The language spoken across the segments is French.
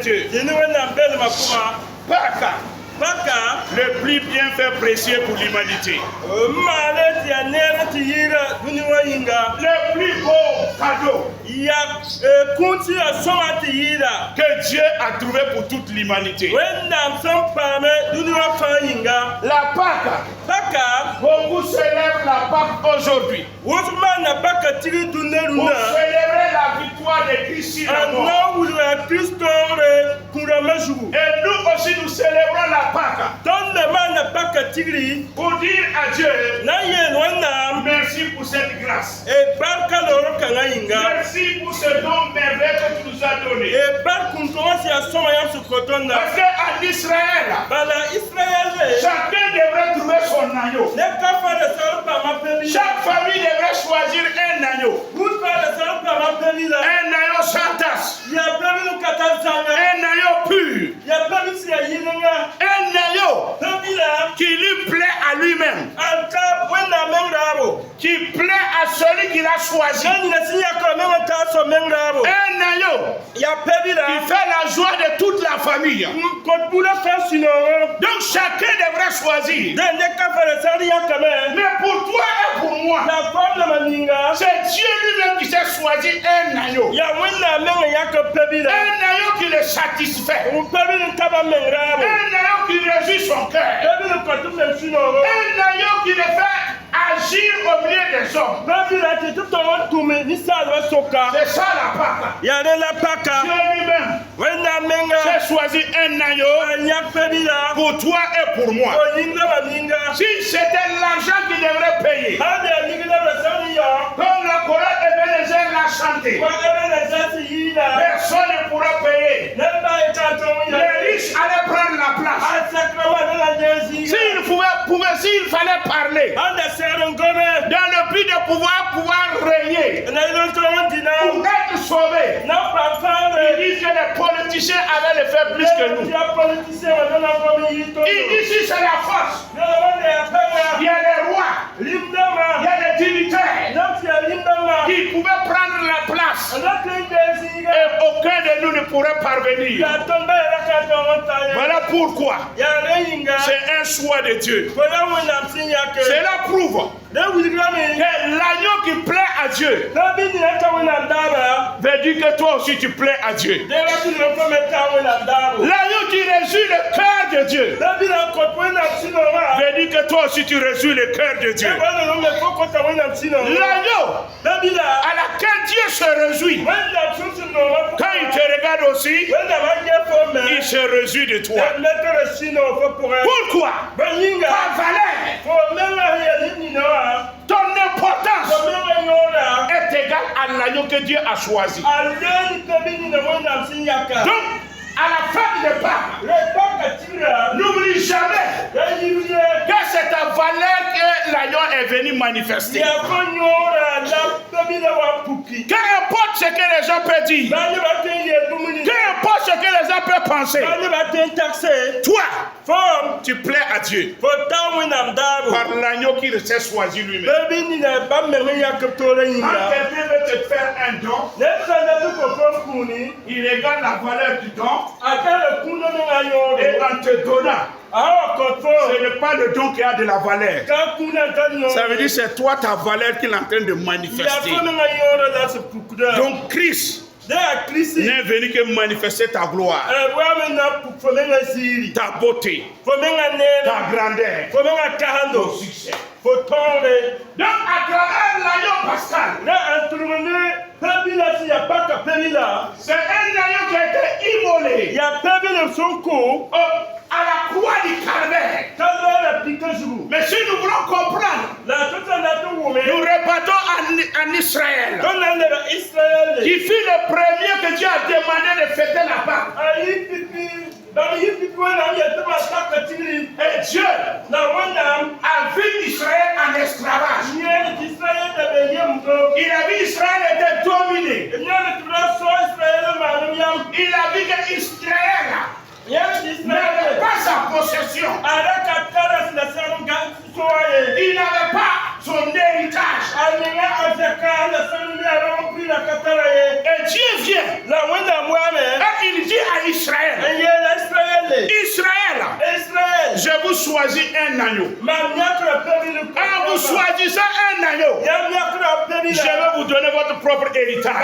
Dieu. Pâques, le plus bien fait précieux pour l'humanité. Le plus beau cadeau que Dieu a trouvé pour toute l'humanité. La Pâques, beaucoup célèbrent la Pâques aujourd'hui. Vous célébrez la victoire de Christ sur la mort. Et nous aussi nous célébrons la Pâques pour dire à Dieu merci pour cette grâce. Merci pour ce don merveilleux que tu nous as donné. Parce qu'en Israël, chacun devrait trouver son agneau. Chaque famille devrait choisir un agneau. Un agneau sans tache. Un agneau pur. Un agneau qui lui plaît à lui-même. Qui plaît à celui qui l'a choisi. Un agneau qui fait la joie de toute la famille. Donc chacun devrait choisir. Mais pour toi et pour moi, c'est Dieu lui-même qui s'est choisi un agneau. Un agneau qui le satisfait. Un agneau qui réjouit son cœur. Un agneau qui le fait agir au milieu des hommes. C'est ça la Pâques. Dieu lui-même j'ai choisi un agneau pour toi et pour moi. Si c'était l'argent qui devrait payer, comme la chorale Ebenezer l'a chanté, personne ne pourra payer. Les riches allaient prendre la place. S'il fallait parler, dans le but de pouvoir régner, pour être sauvé, ils disent que les politiciens avaient le fait plus que nous. Ils disent que c'est la force. Il y a les rois, il y a les dignitaires qui pouvaient prendre la place. Et aucun de nous ne pourrait parvenir. Voilà pourquoi c'est un choix de Dieu. Cela prouve que l'agneau qui plaît à Dieu veut dire que toi aussi tu plais à Dieu. L'agneau qui réjouit le cœur de Dieu veut dire que toi aussi tu réjouis le cœur de Dieu. L'agneau à laquelle Dieu se réjouit, quand il te regarde aussi, il se réjouit de toi. Pourquoi? Ta valeur, ton importance est égale à l'agneau que Dieu a choisi. Donc, à la fin de Pâques, n'oublie jamais que c'est ta valeur que l'agneau est venu manifester. Qu'importe ce que les gens peuvent dire, qu'importe ce que les gens peuvent penser, toi, tu plais à Dieu par l'agneau qu'il s'est choisi lui-même. Quand quelqu'un veut te faire un don, il regarde la valeur du don. Et en te donnant, ce n'est pas le don qui a de la valeur. Ça veut dire que c'est toi ta valeur qu'il est en train de manifester. Donc Christ n'est venu que manifester ta gloire, ta beauté, ta grandeur, ton succès. Donc à travers l'agneau pascal, c'est un agneau qui a été immolé à la croix du Calvaire. Mais si nous voulons comprendre, nous repartons en Israël, qui fut le premier que Dieu a demandé de fêter la Pâque. Et Dieu a vu Israël en esclavage. Il a vu Israël était dominé. Il a vu que Israël n'avait pas sa possession. Il n'avait pas son héritage. Et Dieu vient. Et il dit à Israël. Israël, je vous choisis un agneau. En vous choisissant un agneau, je vais vous donner votre propre héritage.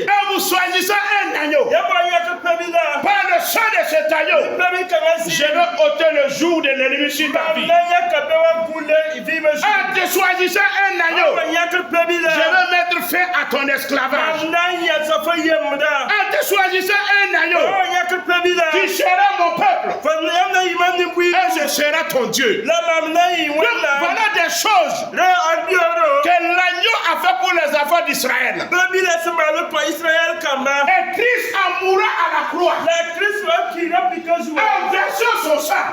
En vous choisissant un agneau, par le sang de cet agneau, je vais ôter le jour de l'ennemi sur ta vie. En te choisissant un agneau, je vais mettre fin à ton esclavage. En te choisissant un agneau, tu seras mon peuple et je serai ton Dieu. Donc voilà des choses que l'agneau a fait pour les enfants d'Israël. Et Christ en mourra à la croix. En versant son sang.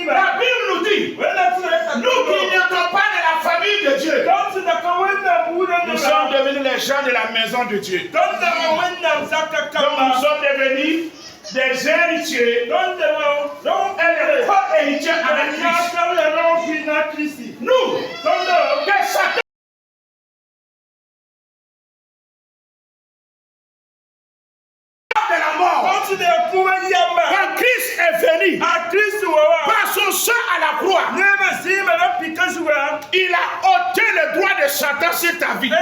La Bible nous dit, nous qui n'étions pas de la famille de Dieu, nous sommes devenus les gens de la maison de Dieu. Donc nous sommes devenus des héritiers et des co-héritiers avec Christ. Nous, que Satan de la mort, quand Christ est venu, par son sang à la croix, il a ôté le droit de Satan sur ta vie. Il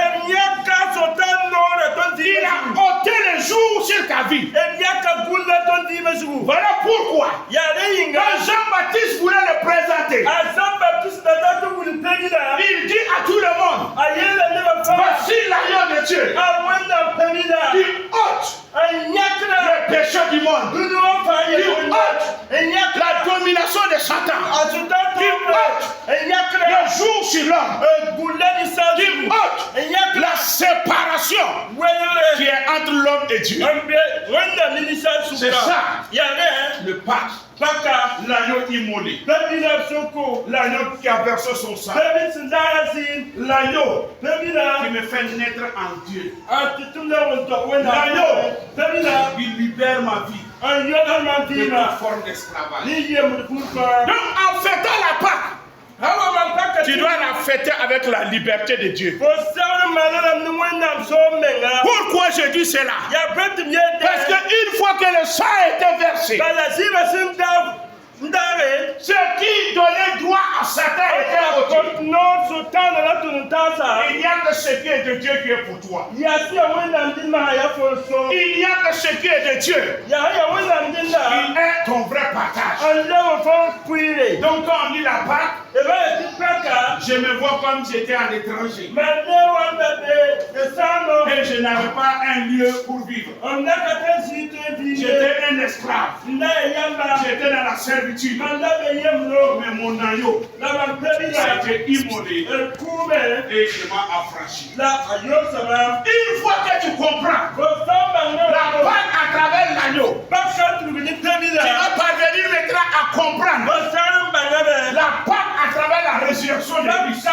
a ôté le jour sur ta vie. Voilà pourquoi, quand Jean-Baptiste voulait le présenter, il dit à tout le monde, voici l'agneau de Dieu, qui ôte le péché du monde, qui ôte la domination de Satan, qui ôte le jour sur l'homme, qui ôte la séparation qui est entre l'homme et Dieu. C'est ça, le pacte. L'agneau immolé, l'agneau qui a versé son sang, l'agneau qui me fait naître en Dieu, l'agneau qui libère ma vie de toute forme d'esclavage. Donc en fêtant la Pâque, tu dois la fêter avec la liberté de Dieu. Pourquoi je dis cela? Parce qu'une fois que le sang a été versé, ce qui donnait droit à Satan était ôté. Il n'y a que ce qui est de Dieu qui est pour toi. Il n'y a que ce qui est de Dieu qui est ton vrai partage. Donc quand on lit la Pâque, je me vois comme j'étais un étranger. Et je n'avais pas un lieu pour vivre. J'étais un esclave. J'étais dans la servitude. Mais mon agneau a été immolé et je m'ai affranchi. Une fois que tu comprends la Pâque à travers l'agneau, tu vas parvenir maintenant à comprendre la Pâque à travers la résurrection de Christ.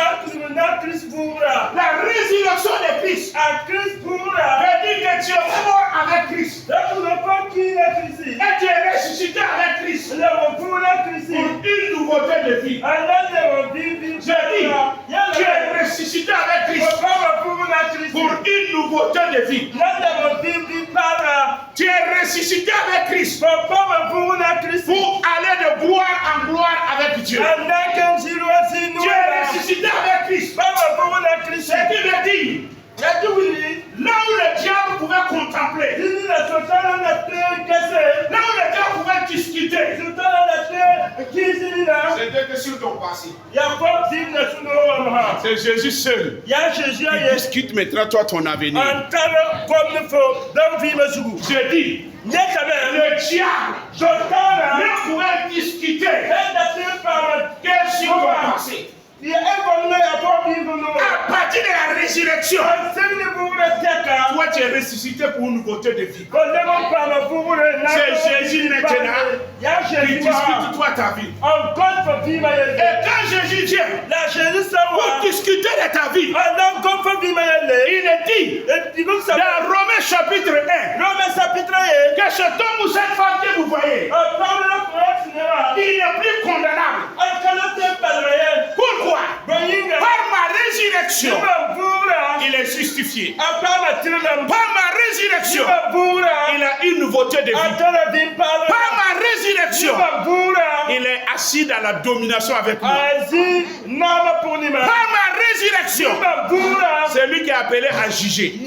La résurrection de Christ veut dire que tu es mort avec Christ et tu es ressuscité avec Christ pour une nouveauté de vie. J'ai dit, tu es ressuscité avec Christ pour une nouveauté de vie. Tu es ressuscité avec Christ pour aller de gloire en gloire avec Dieu. Tu es ressuscité avec Christ. Ce qui veut dire, là où le diable pouvait contempler, là où le diable pouvait discuter, c'était que sur ton passé. C'est Jésus seul qui discute maintenant toi ton avenir. Je dis, le diable ne pouvait discuter que sur ton passé. À partir de la résurrection, toi tu es ressuscité pour une nouveauté de vie. C'est Jésus maintenant qui discute toi ta vie. Et quand Jésus vient pour discuter de ta vie, il est dit dans Romains chapitre 1 que cet homme ou cette femme que vous voyez, il n'est plus condamnable. Pourquoi? Par ma résurrection, il est sur justifié. Par ma résurrection, il a une nouveauté de vie. Par ma résurrection, il est assis dans la domination avec moi. Par ma résurrection, c'est lui qui est appelé à juger.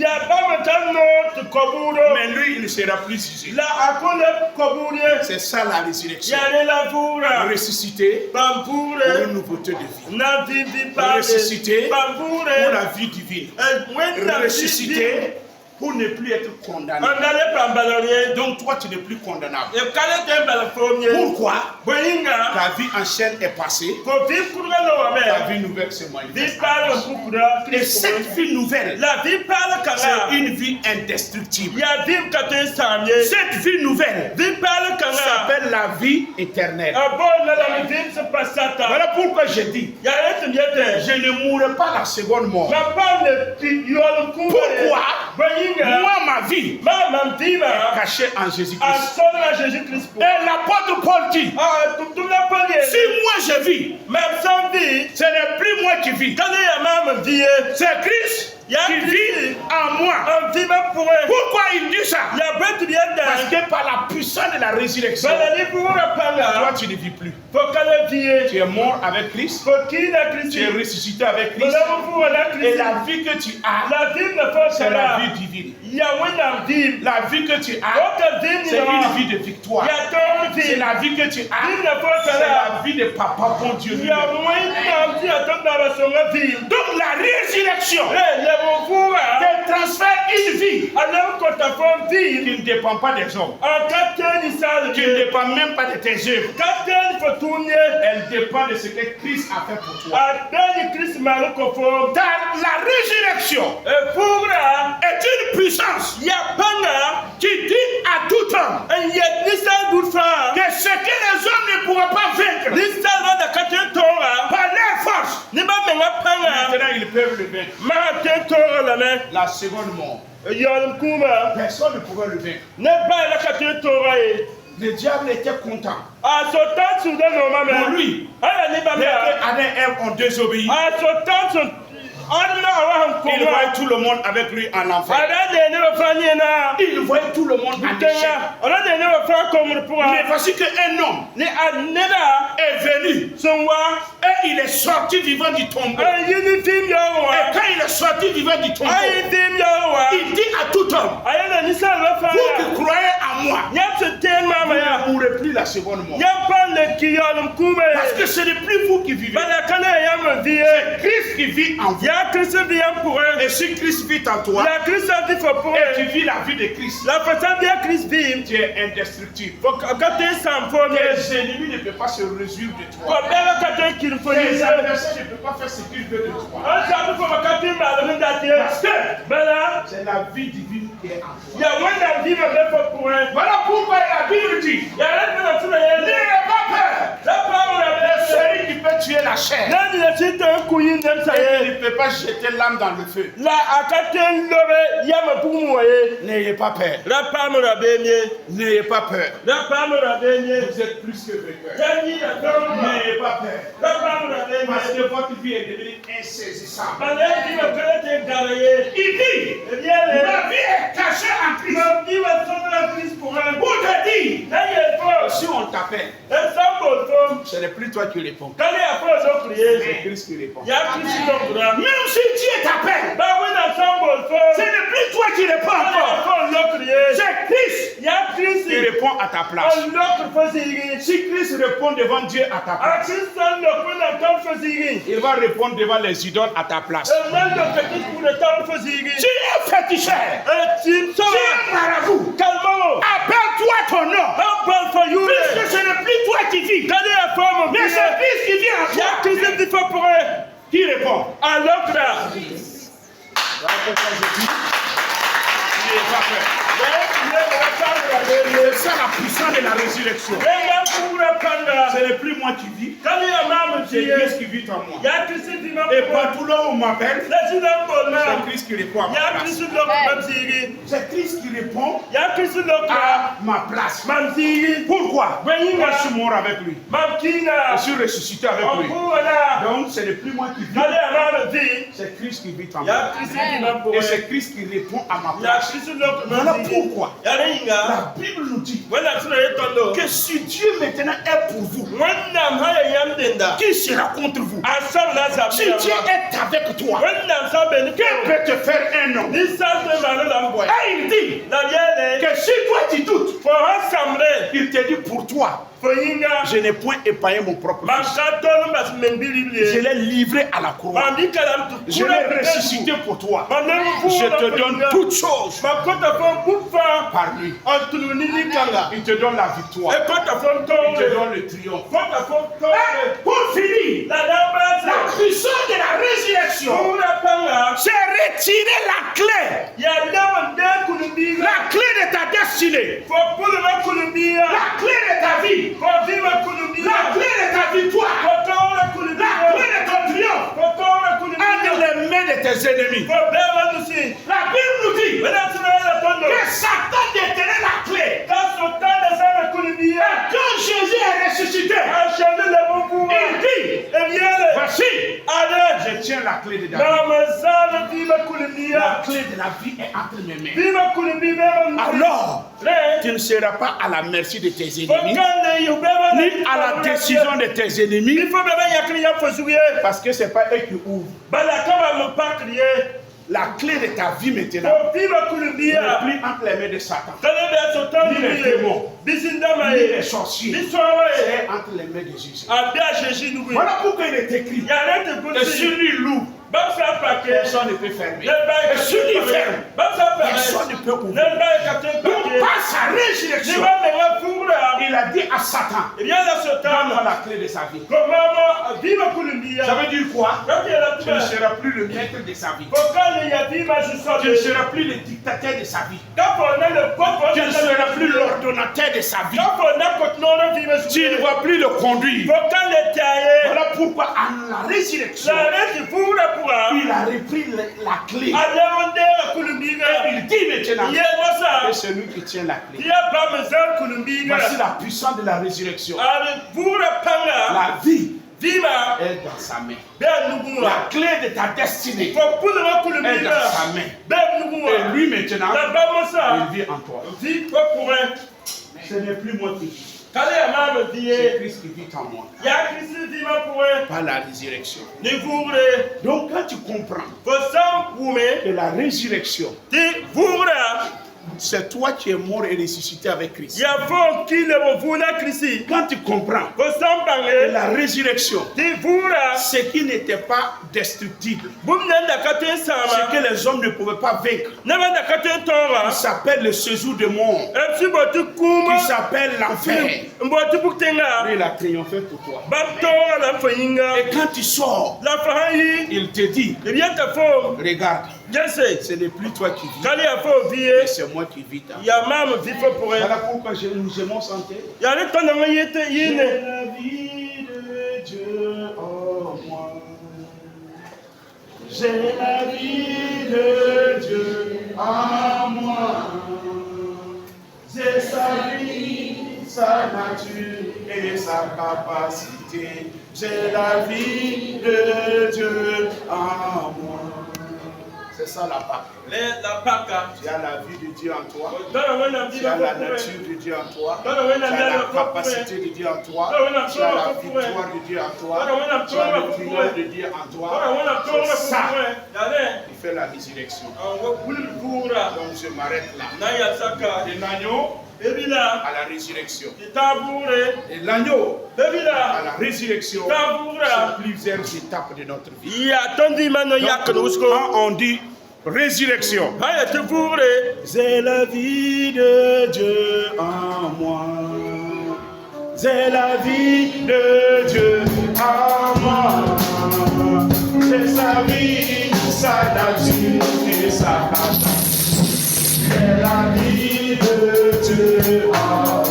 Mais lui, il ne sera plus jugé. C'est ça la résurrection. Ressuscité pour une nouveauté de vie. Ressuscité pour la vie divine. Ressuscité pour ne plus être condamné. Donc toi, tu n'es plus condamnable. Pourquoi? Ta vie en chaîne est passée. Ta vie nouvelle se manifeste. Et cette vie nouvelle, c'est une vie indestructible. Cette vie nouvelle s'appelle la vie éternelle. Voilà pourquoi je dis, je ne mourrai pas la seconde mort. Pourquoi? Moi, ma vie est cachée en Jésus-Christ. Et l'apôtre Paul dit, si moi je vis, ce n'est plus moi qui vis. C'est Christ qui vit en moi. Pourquoi il dit ça? Parce que par la puissance de la résurrection, toi tu ne vis plus. Tu es mort avec Christ. Tu es ressuscité avec Christ. Et la vie que tu as, c'est la vie divine. La vie que tu as, c'est une vie de victoire. C'est la vie que tu as, c'est la vie de Papa bon Dieu. Donc la résurrection te transfère une vie qui ne dépend pas des hommes, qui ne dépend même pas de tes œuvres. Elle dépend de ce que Christ a fait pour toi. La résurrection est une puissance qui dit à tout homme que ce que les hommes ne pourront pas vaincre par leur force, maintenant ils peuvent le vaincre. La seconde mort, personne ne pourra le vaincre. Le diable était content. Pour lui, Adam et Ève ont désobéi. Il voyait tout le monde avec lui en enfer. Il voyait tout le monde en déchet. Mais voici qu'un homme est venu et il est sorti vivant du tombeau. Et quand il est sorti vivant du tombeau, il dit à tout homme, vous qui croyez en moi, vous ne mourrez plus la seconde mort. Parce que ce n'est plus vous qui vivez, c'est Christ qui vit en vous. Et si Christ vit en toi, et tu vis la vie de Christ, tu es indestructible. Tes ennemis ne peuvent pas se réjouir de toi. Tes adversaires ne peuvent pas faire ce qu'ils veulent de toi. Parce que c'est la vie divine qui est en toi. Voilà pourquoi la Bible dit, n'ayez pas peur. Celui qui peut tuer la chair, il ne peut pas jeter l'âme dans le feu. N'ayez pas peur. N'ayez pas peur. Vous êtes plus que vainqueurs. N'ayez pas peur. Parce que votre vie est devenue insaisissable. Il dit, ma vie est cachée en Christ. Pour te dire, si on t'appelle, ce n'est plus toi qui réponds. C'est Christ qui répond. Même si Dieu t'appelle, ce n'est plus toi qui réponds encore. C'est Christ qui répond à ta place. Si Christ répond devant Dieu à ta place, il va répondre devant les idoles à ta place. Tu es féticheur, tu es marabout, appelle-toi ton nom, puisque ce n'est plus toi qui vis, mais c'est Christ qui vit en toi. Qui répond? Alors que là, je dis, tu n'es pas peur. ça la puissance de la résurrection. Ce n'est plus moi qui vis. C'est Christ qui vit en moi. Et partout là où on m'appelle, c'est Christ qui répond à ma place. C'est Christ qui répond à ma place. Pourquoi? Je suis mort avec lui. Je suis ressuscité avec lui. Donc ce n'est plus moi qui vis. C'est Christ qui vit en moi. Et c'est Christ qui répond à ma place. Voilà pourquoi la Bible nous dit que si Dieu maintenant est pour vous, qui sera contre vous? Si Dieu est avec toi, qui peut te faire un homme? Et il dit que si toi tu doutes, il te dit pour toi, je n'ai point épargné mon propre fils. Je l'ai livré à la croix. Je l'ai ressuscité pour toi. Je te donne toutes choses par lui. Il te donne la victoire. Il te donne le triomphe. Pour finir, la puissance de la résurrection, c'est retirer la clé. La clé de ta destinée. La clé de ta vie. La clé de ta victoire. La clé de ton triomphe. Entre les mains de tes ennemis. La Bible nous dit que Satan détenait la clé. Et quand Jésus est ressuscité, il dit, voici, je tiens la clé de David. La clé de la vie est entre mes mains. Alors, tu ne seras pas à la merci de tes ennemis, ni à la décision de tes ennemis, parce que ce n'est pas eux qui ouvrent. La clé de ta vie maintenant n'est plus entre les mains de Satan, ni les démons, ni les sorciers, c'est entre les mains de Jésus. Voilà pourquoi il est écrit que sur lui loue, personne ne peut fermer. Et sur lui ferme, personne ne peut ouvrir. Donc par sa résurrection, il a dit à Satan, donne-moi la clé de sa vie. Ça veut dire quoi? Tu ne seras plus le maître de sa vie. Tu ne seras plus le dictateur de sa vie. Tu ne seras plus l'ordonnateur de sa vie. Tu ne vas plus le conduire. Voilà pourquoi à la résurrection, il a repris la clé. Et il dit maintenant que c'est lui qui tient la clé. Voici la puissance de la résurrection. La vie est dans sa main. La clé de ta destinée est dans sa main. Et lui maintenant, il vit en toi. Ce n'est plus moi qui vis. C'est Christ qui vit en moi. Par la résurrection. Donc quand tu comprends que la résurrection, c'est toi qui es mort et ressuscité avec Christ. Quand tu comprends que la résurrection, ce qui n'était pas destructible, ce que les hommes ne pouvaient pas vaincre, qui s'appelle le séjour de mort, qui s'appelle l'enfer, il a triomphé pour toi. Et quand tu sors, il te dit, regarde, ce n'est plus toi qui vis, mais c'est moi qui vis. Voilà pourquoi nous aimons chanter. J'ai la vie de Dieu en moi. J'ai la vie de Dieu en moi. J'ai sa vie, sa nature et sa capacité. J'ai la vie de Dieu en moi. C'est ça la Pâque. Tu as la vie de Dieu en toi. Tu as la nature de Dieu en toi. Tu as la capacité de Dieu en toi. Tu as la victoire de Dieu en toi. Tu as le triomphe de Dieu en toi. C'est ça qui fait la résurrection. Donc je m'arrête là. Et l'agneau à la résurrection. Et l'agneau à la résurrection, c'est plusieurs étapes de notre vie. Donc, quand on dit résurrection, c'est la vie de Dieu en moi. C'est la vie de Dieu en moi. C'est sa vie, sa nature et sa capacité. C'est la vie de Dieu en moi.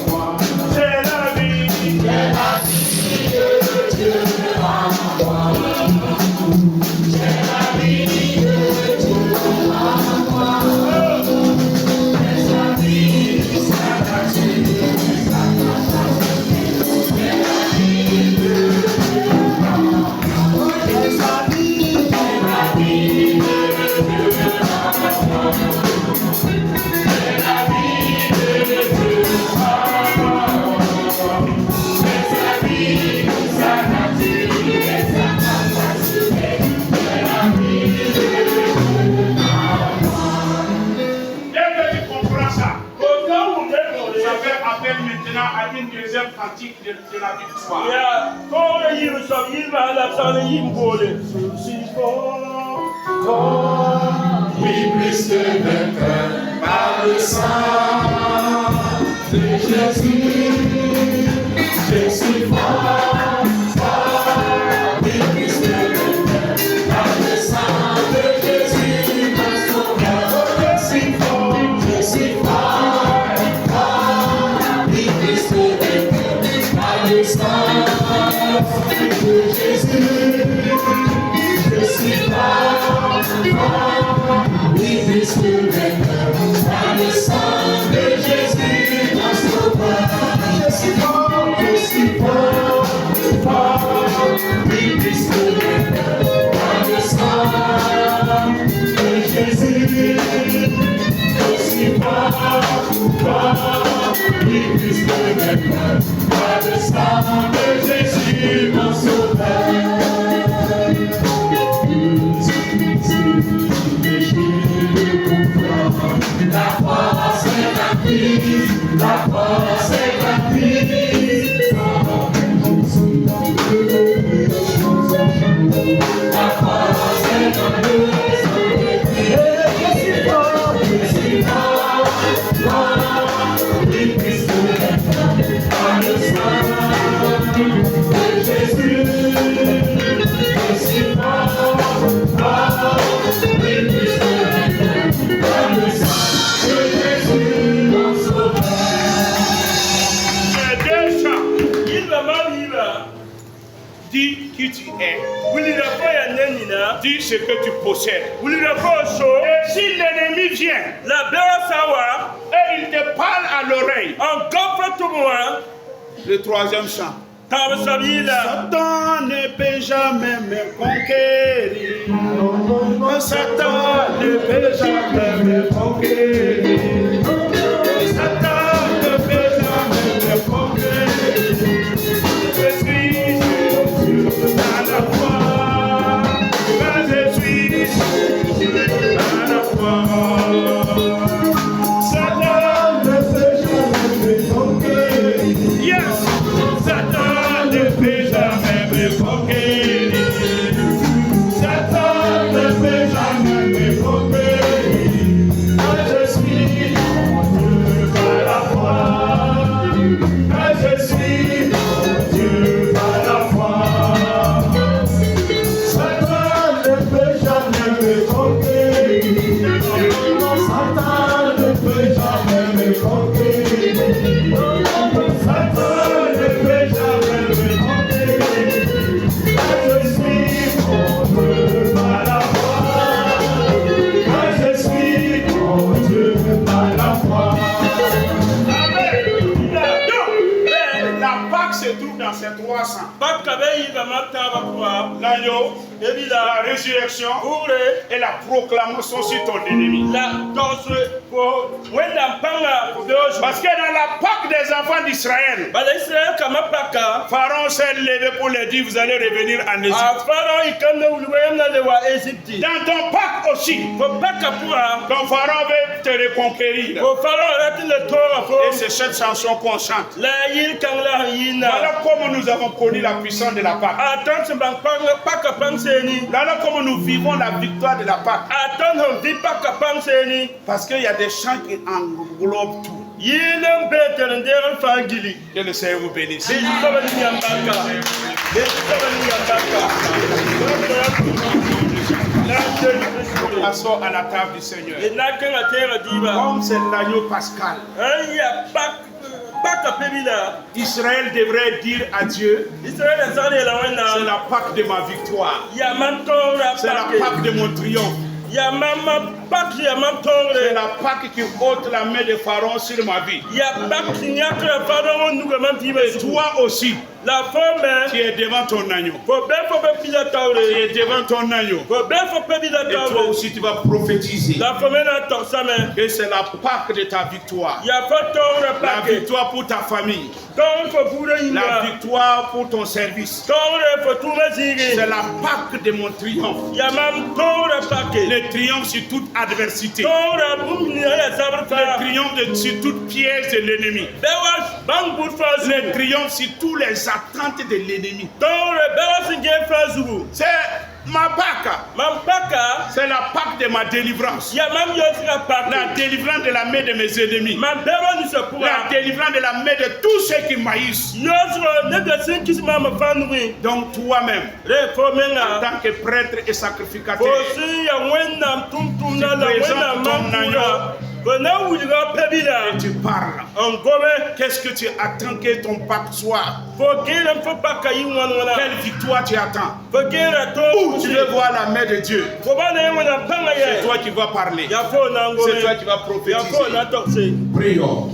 appelle maintenant à une deuxième pratique de la victoire. Oui, plus que vainqueur par le sang de Jésus. Je suis fort, fort. Oui, plus que vainqueur par le sang de Jésus, mon sauveur. Je suis fort, fort. Oui, plus que vainqueur par le sang de Jésus. Je suis fort, fort. Oui, plus que vainqueur par le sang de Jésus, mon sauveur. Je suis fort, fort. Oui, plus que vainqueur par le sang de Jésus. Je suis fort, fort. Oui, plus que vainqueur par le sang de Jésus, mon sauveur. La force est gratuite, la force est gratuite. La force est gratuite. Je suis fort, oui, plus que par le sang de Jésus. Je suis fort, oui, plus que par le sang de Jésus, mon sauveur. Les deux chants. Dis qui tu es. Dis ce que tu possèdes. Et si l'ennemi vient et il te parle à l'oreille, le troisième chant. Satan ne peut jamais me conquérir. Satan ne peut jamais me conquérir. Satan ne peut jamais me conquérir. Je suis à la foi. Je suis à la foi. Satan ne peut jamais me conquérir. Yes! Satan ne peut jamais me conquérir. Satan ne peut jamais me conquérir. Je suis mon Dieu par la foi. Je suis mon Dieu par la foi. Satan ne peut jamais me conquérir. Satan ne peut jamais me conquérir. Satan ne peut jamais me conquérir. Je suis mon Dieu par la foi. Je suis mon Dieu par la foi. Amen. La Pâque se trouve dans ces trois saints. L'agneau, la résurrection et la proclamation sur ton ennemi. Parce que dans la Pâque des enfants d'Israël, Pharaon s'est levé pour leur dire vous allez revenir en Égypte. Dans ton Pâque aussi, ton Pharaon veut te reconquérir. Et c'est cette chanson qu'on chante. Voilà comment nous avons connu la puissance de la Pâque. Voilà comment nous vivons la victoire de la Pâque. Parce qu'il y a des chants qui englobent tout. Que le Seigneur vous bénisse. Passons à la table du Seigneur. Comme c'est l'agneau pascal, Israël devrait dire à Dieu, c'est la Pâque de ma victoire, c'est la Pâque de mon triomphe, c'est la Pâque qui ôte la main de Pharaon sur ma vie. Et toi aussi, La femme, tu es devant ton agneau. Tu es devant ton agneau. Et toi aussi, tu vas prophétiser que c'est la Pâque de ta victoire. La victoire pour ta famille. La victoire pour ton service. C'est la Pâque de mon triomphe. Le triomphe sur toute adversité. Le triomphe sur toute piège de l'ennemi. Le triomphe sur tous les attentes de l'ennemi. C'est ma Pâque. C'est la Pâque de ma délivrance. La délivrance de la main de mes ennemis. La délivrance de la main de tous ceux qui maïssent. Donc toi-même, en tant que prêtre et sacrificateur, tu présentes ton agneau. Et tu parles. Qu'est-ce que tu attends que ton pacte soit? Quelle victoire tu attends? Où tu veux voir la main de Dieu? C'est toi qui vas parler. C'est toi qui vas prophétiser. Prions.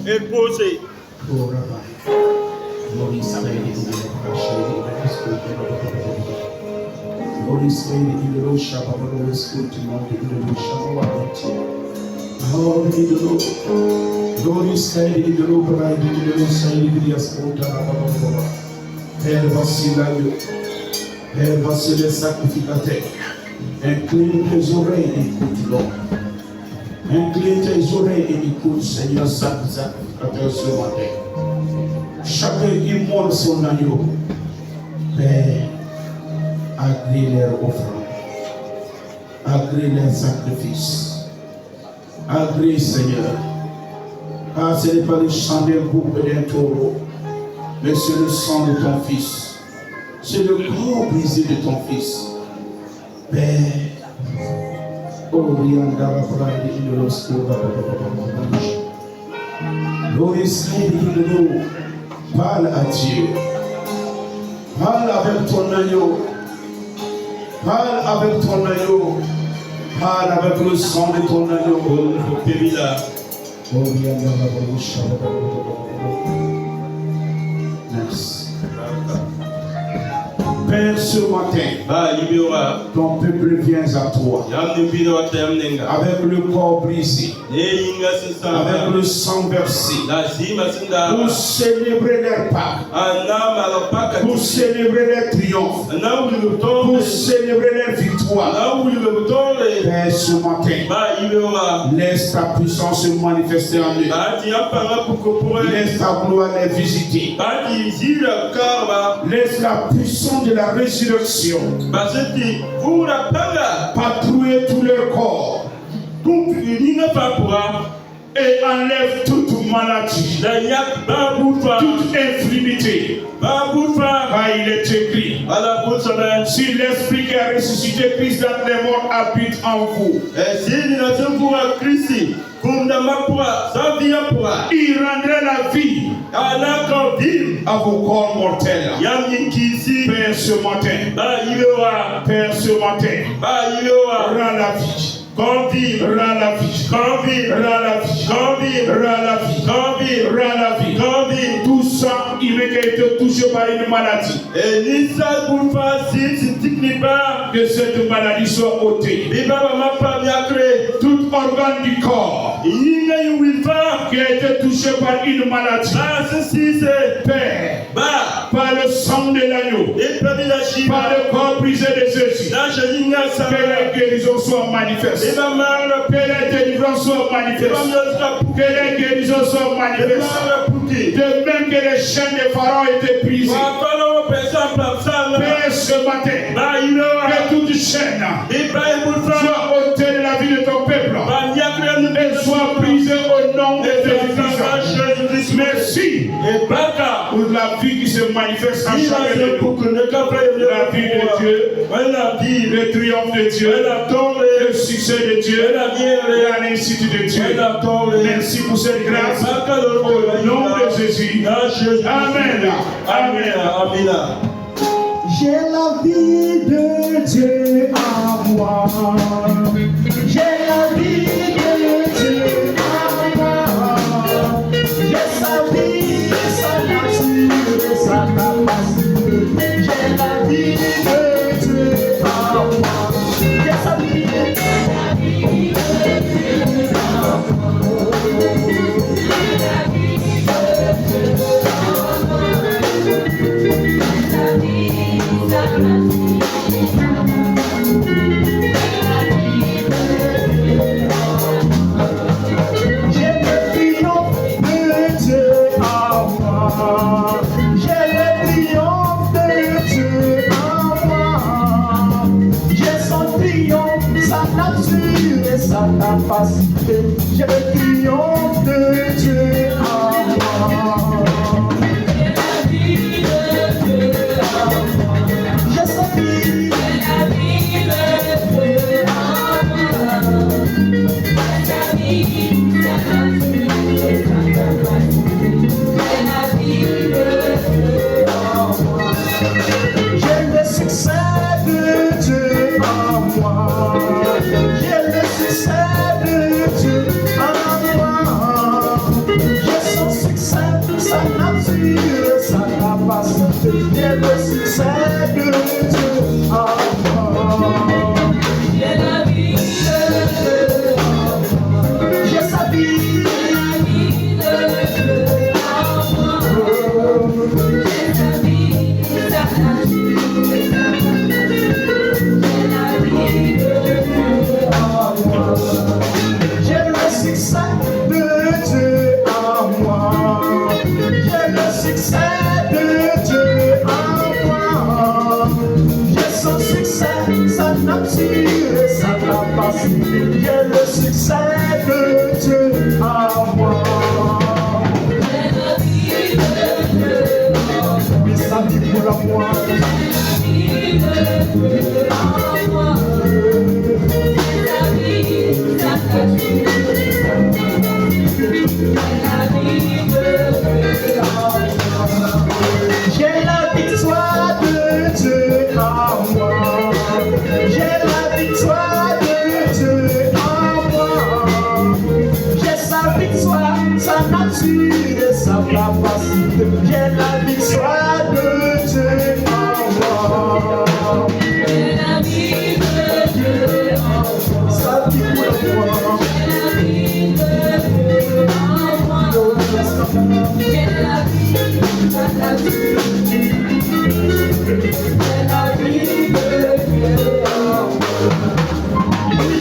Père, voici l'agneau. Père, voici le sacrificateur. Incline tes oreilles et écoute-le. Incline tes oreilles et écoute, Seigneur, sacrificateur, ce matin. Chacun immole son agneau. Père, agrée leur offrande. Agrée leur sacrifice. Agrée, Seigneur. Car ce n'est pas le sang d'un bouc et d'un taureau, mais c'est le sang de ton Fils. C'est le corps brisé de ton Fils. Père, parle à Dieu. Parle avec ton agneau. Parle avec ton agneau. Parle avec le sang de ton agneau. Merci. Père, ce matin, ton peuple vient à toi avec le corps brisé, avec le sang versé, pour célébrer leur Pâques, pour célébrer leur triomphe, pour célébrer leur victoire. Père, ce matin, laisse ta puissance se manifester en eux. Laisse ta gloire les visiter. Laisse la puissance de la résurrection patrouiller tout leur corps et enlève toute maladie, toute infirmité. Car il est écrit, si l'esprit qui a ressuscité Christ dans les morts habite en vous, il rendrait la vie à vos corps mortels. Père, ce matin, Père, ce matin, rends la vie. Rends la vie, rends la vie. Tout ça, il veut qu'il été touché par une maladie. Que cette maladie soit ôtée. Tout organe du corps qui a été touché par une maladie. Père, par le sang de l'agneau, par le corps brisé de Jésus, que la guérison soit manifeste. Que la délivrance soit manifeste. Que la guérison soit manifeste. De même que les chaînes de Pharaon étaient brisées. Père, ce matin, que toute chaîne soit ôtée de la vie de ton peuple et soit brisée au nom de Jésus. Merci pour la vie qui se manifeste en chacun de nous. La vie de Dieu, le triomphe de Dieu, le succès de Dieu, la réussite de Dieu. Merci pour cette grâce. Au nom de Jésus. Amen. Amen. J'ai la vie de Dieu à moi. J'ai la vie de Dieu à moi. J'ai sa vie, sa nature, sa capacité. J'ai le triomphe de Dieu en moi. J'ai son triomphe, sa nature et sa capacité. J'ai le triomphe de Dieu en moi. J'ai la vie de Dieu en moi. J'ai sa vie. J'ai la vie de Dieu en moi. J'ai sa vie, sa nature et sa capacité. J'ai la vie de Dieu en moi. J'ai le succès de Dieu en moi. J'ai le succès de Dieu en moi. J'ai son succès, sa nature, sa capacité. J'ai le succès de Dieu en moi. J'ai la vie de Dieu en moi. J'ai sa vie, la vie de Dieu en moi. J'ai sa vie, sa nature et sa capacité. J'ai la vie de Dieu en moi. J'ai le succès de Dieu en moi. J'ai le succès de Dieu en moi. J'ai son succès, sa nature et sa capacité. J'ai le succès de Dieu en moi. J'ai la vie de Dieu en moi. Mais ça dit pour la moi. J'ai la vie de Dieu en moi. J'ai la vie, sa nature et sa capacité. J'ai la vie de Dieu en moi. J'ai la victoire de Dieu en moi. J'ai la victoire de Dieu en moi. J'ai sa victoire, sa nature et sa capacité. J'ai la victoire de Dieu en moi. J'ai la vie de Dieu en moi. Sa vie pour moi. J'ai la vie de Dieu en moi. J'ai la vie, sa nature. J'ai la vie de Dieu en moi.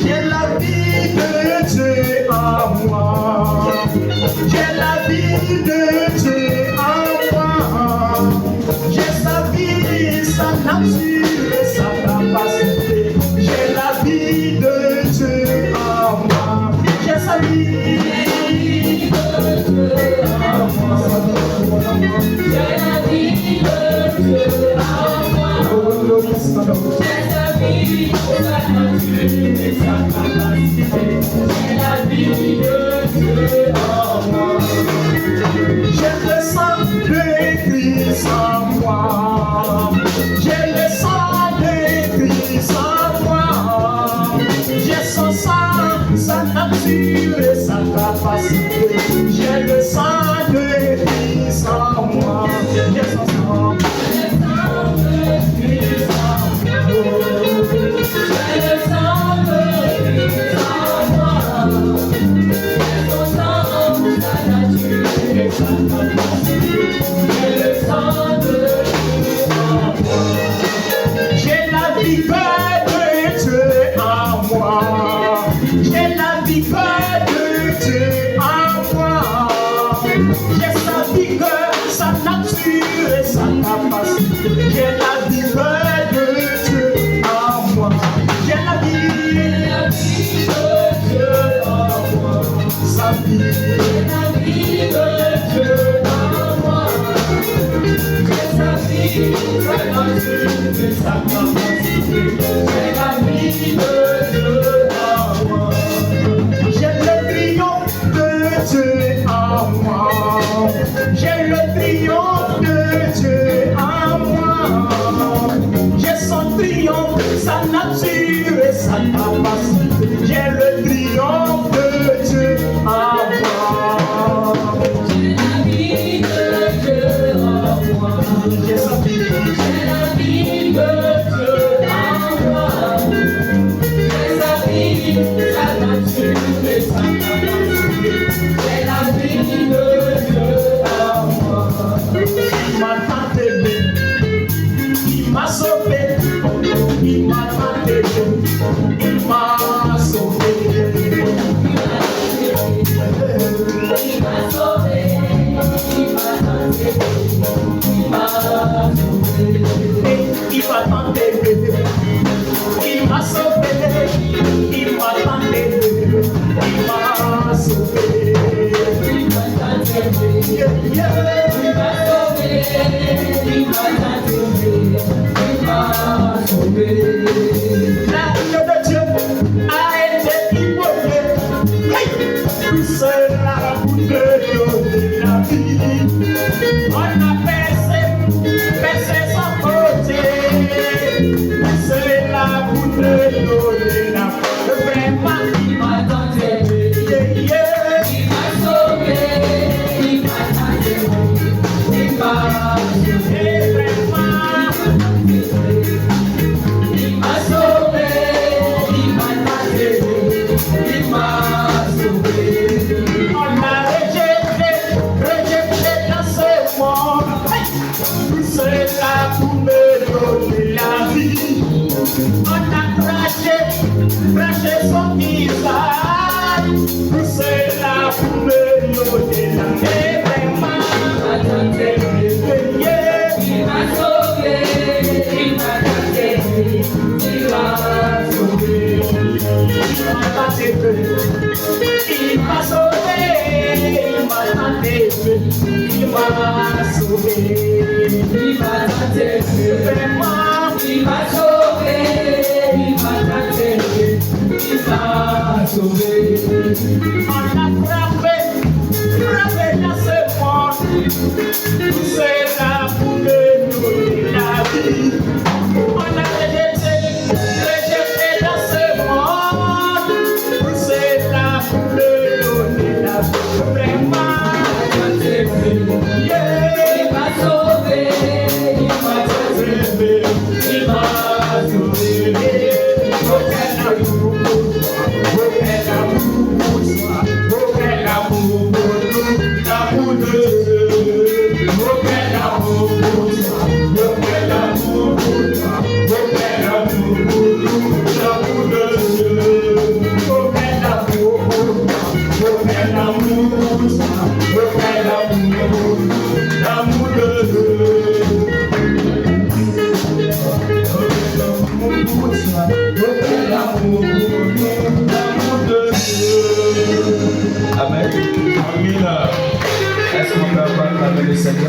J'ai la vie de Dieu en moi. J'ai la vie de Dieu en moi. J'ai sa vie, sa nature et sa capacité. J'ai la vie de Dieu en moi. J'ai sa vie, de Dieu en moi. J'ai la vie de Dieu en moi. J'ai sa vie, sa nature et sa capacité. J'ai la vie de Dieu en moi. J'ai le sang de Christ en moi. J'ai le sang de Christ en moi. J'ai son sang, sa nature et sa capacité. J'ai le sang de Christ en moi. J'ai son sang. J'ai le sang de Christ en moi. J'ai le sang de Christ en moi. J'ai son sang, sa nature et sa capacité. J'ai le sang de Christ en moi. J'ai la vigueur de Dieu en moi. J'ai la vigueur de Dieu en moi. J'ai sa vigueur, sa nature et sa capacité. J'ai la vigueur de Dieu en moi. J'ai la vie de Dieu en moi. Sa vie, j'ai la vie de Dieu en moi. J'ai sa vie, sa nature et sa capacité. J'ai la vie de Dieu en moi. J'ai le triomphe de Dieu en moi. J'ai le triomphe de Dieu en moi. J'ai son triomphe, sa nature et sa capacité. J'ai le triomphe de Dieu en moi. J'ai la vie de Dieu en moi. J'ai sa vie. J'ai la vie de Dieu en moi. J'ai sa vie, sa nature et sa capacité. J'ai la vie de Dieu en moi. Il m'a tant aimé, il m'a sauvé, il m'a tant aimé, il m'a sauvé. Il m'a tant aimé, il m'a sauvé, il m'a tant aimé, il m'a sauvé. L'amour de Dieu a été immolé, tout cela pour te donner la vie. On a percé son côté, c'est là pour te donner la vie. Vraiment, il m'a tant aimé, il m'a sauvé, il m'a tant aimé, il m'a sauvé. Vraiment, il m'a sauvé, il m'a tant aimé, il m'a sauvé. On a rejeté dans ce monde. C'est là pour me donner la vie. On a craché son visage. C'est là pour me donner la vie. Vraiment, il m'a sauvé, il m'a sauvé, il m'a sauvé, il m'a sauvé, il m'a sauvé, il m'a sauvé. Il m'a tenté, vraiment, il m'a sauvé, il m'a tenté, il m'a sauvé. On a frappé dans ce monde, c'est là pour me donner la vie. On a rejeté dans ce monde, c'est là pour me donner la vie. Vraiment, il m'a sauvé. Amen. Est-ce qu'on peut acclamer le Seigneur?